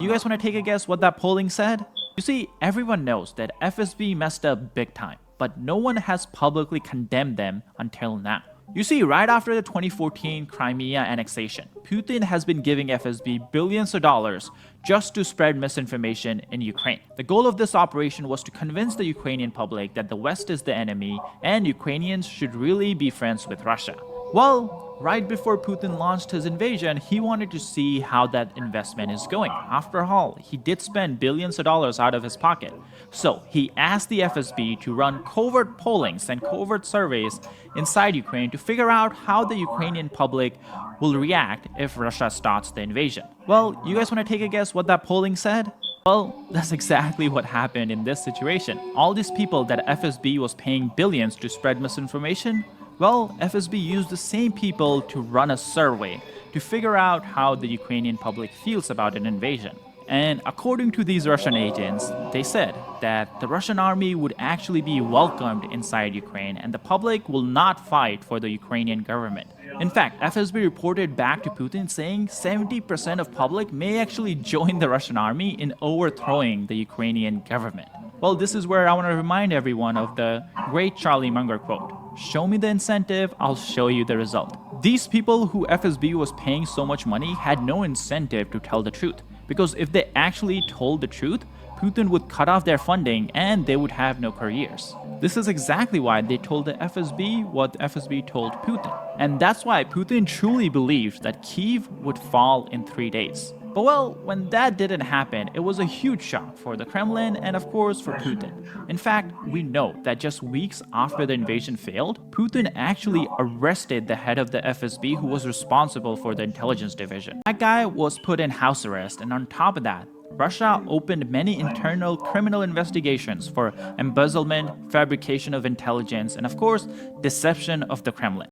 You guys want to take a guess what that polling said? You see, everyone knows that FSB messed up big time, but no one has publicly condemned them until now. You see, right after the 2014 Crimea annexation, Putin has been giving FSB billions of dollars just to spread misinformation in Ukraine. The goal of this operation was to convince the Ukrainian public that the West is the enemy and Ukrainians should really be friends with Russia. Well, right before Putin launched his invasion, he wanted to see how that investment is going. After all, he did spend billions of dollars out of his pocket. So he asked the FSB to run covert pollings and covert surveys inside Ukraine to figure out how the Ukrainian public will react if Russia starts the invasion. Well, you guys want to take a guess what that polling said? Well, that's exactly what happened in this situation. All these people that FSB was paying billions to spread misinformation, well, FSB used the same people to run a survey to figure out how the Ukrainian public feels about an invasion. And according to these Russian agents, they said that the Russian army would actually be welcomed inside Ukraine and the public will not fight for the Ukrainian government. In fact, FSB reported back to Putin saying 70% of public may actually join the Russian army in overthrowing the Ukrainian government. Well, this is where I want to remind everyone of the great Charlie Munger quote. Show me the incentive, I'll show you the result. These people who FSB was paying so much money had no incentive to tell the truth. Because if they actually told the truth, Putin would cut off their funding and they would have no careers. This is exactly why they told the FSB what the FSB told Putin. And that's why Putin truly believed that Kyiv would fall in 3 days. But well, when that didn't happen, it was a huge shock for the Kremlin and of course for Putin. In fact, we know that just weeks after the invasion failed, Putin actually arrested the head of the FSB who was responsible for the intelligence division. That guy was put in house arrest, and on top of that, Russia opened many internal criminal investigations for embezzlement, fabrication of intelligence, and of course, deception of the Kremlin.